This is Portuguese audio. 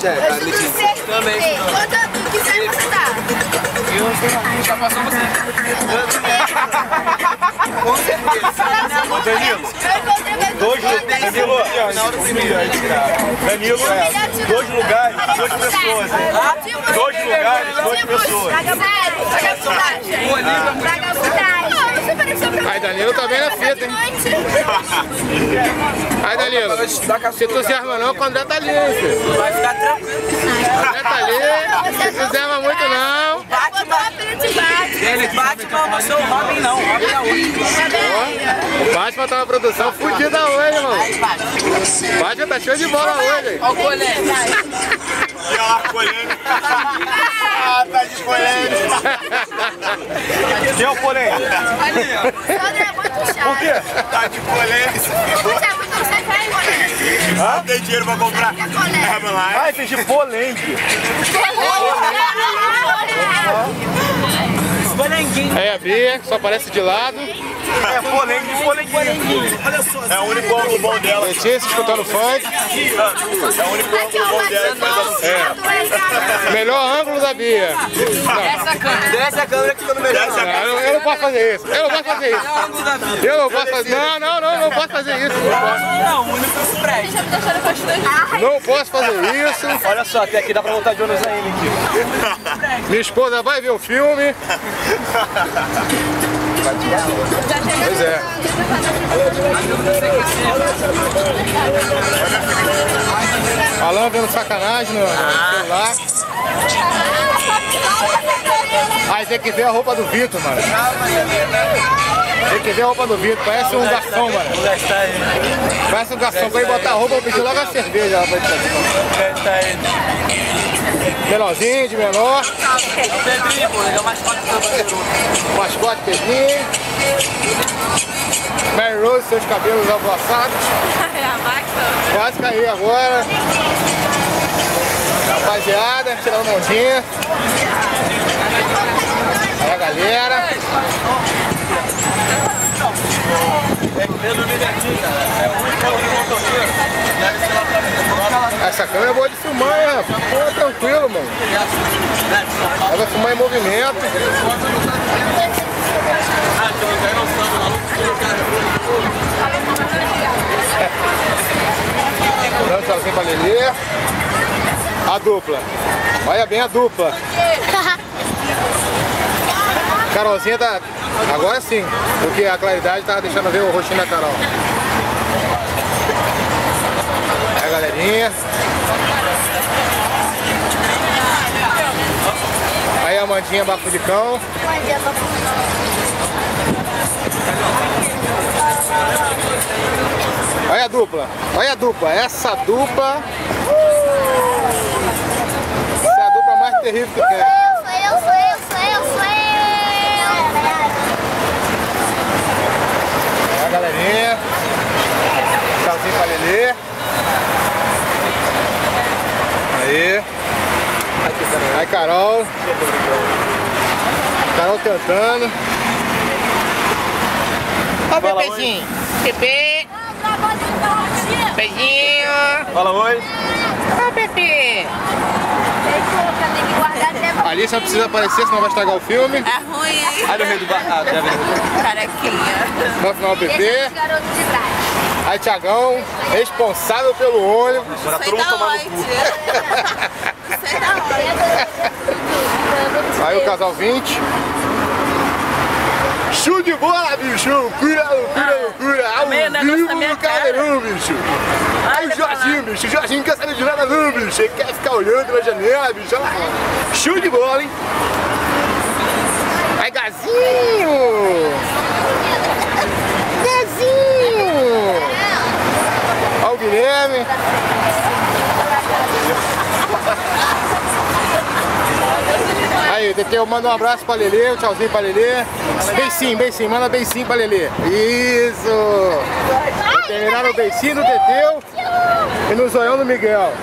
sério, cara, Letícia. Também. Quanto que série você tá? Eu já passou você. Com certeza. Ô, Danilo. Danilo, 2 lugares, 2 pessoas, hein? 2 lugares, 2 pessoas. Aí, Danilo tá bem na fita, hein? Aí, Danilo, se tu se arma não, o André tá ali, hein, filho? Vai ficar tranquilo. O André tá ali, não se arma muito não. Ele Batman, não sou o Robin não, o Robin é outro. O Batman tá uma produção fodida hoje, mano. O Batman tá show de bola hoje. Olha o colete. Olha lá, polêmica. Ah, tá de polêmica. Quem é o polêmica? Ali, ó. Por quê? Tá de polêmica. Ah, tem dinheiro pra comprar? Ai, tem de polêmica. Aí a Bia, que só aparece de lado. É polenguinho. Olha só. É o único ângulo bom dela. Letícia escutando funk. É o único ângulo bom dela que faz assim. Melhor ângulo da Bia. Desce a câmera que eu não melhor. Eu não posso fazer isso. Eu não posso fazer isso. Eu não posso fazer. Não posso fazer isso. Não, o único que se presta. Não posso fazer isso. Olha só, até aqui dá pra montar Jonas ainda aqui. Minha esposa vai ver o filme. Pois é. Alan vendo sacanagem no celular. Aí tem que ver a roupa do Vitor, mano. Tem que ver a roupa do Vitor, parece um garçom, mano. Parece um garçom, pra ele botar a roupa, eu pedi logo a cerveja lá pra ele. Menorzinho, de menor. Pedrinho, pô, ele é o mascote do Bandeirão. Mascote Pedrinho. Mary Rose, seus cabelos avoaçados. Quase caiu agora. Rapaziada, tirando mãozinha. Aí a galera. Essa câmera é boa de filmar, né? Pô, tranquilo, mano. Ela vai filmar em movimento. Dando tchauzinho pra Lelê. A dupla. Olha bem a dupla. Carolzinha tá... Agora sim, porque a claridade tava deixando ver o rostinho da Carol. Aí a galerinha. Aí a Amandinha bafo de cão. Olha a dupla, olha a dupla, essa dupla é a dupla mais terrível que tem. Sou eu. Olha a galerinha, tchauzinho pra Lelê. Aí. Aí Carol. Carol tentando. Ó o bebezinho. Bebê. Beijinho. Fala oi. Ó, Pepe. Ali só precisa aparecer, senão vai estragar o filme. É ruim, hein? Olha o rei do barraco. Carequinha. No final o Pepe. Aí Thiagão, responsável pelo ônibus. Agora todo mundo tomar no cu. Não sei da onde. Aí o casal 20. Show de bola, bicho! Loucura! Ao meio negócio vivo na minha no Caldeirão, bicho! Aí o Jorginho, bicho! O Jorginho não quer saber de nada não, bicho! Ele quer ficar olhando pela janela, bicho! Olha lá! Show de bola, hein? Aí, Gazinho! Gazinho! Olha o Guilherme! Aí, eu mando um abraço pra Lelê, um tchauzinho pra Lelê. Beicinho, manda beicinho pra Lelê. Isso! Terminaram o beicinho no Teteu e no zoião do Miguel.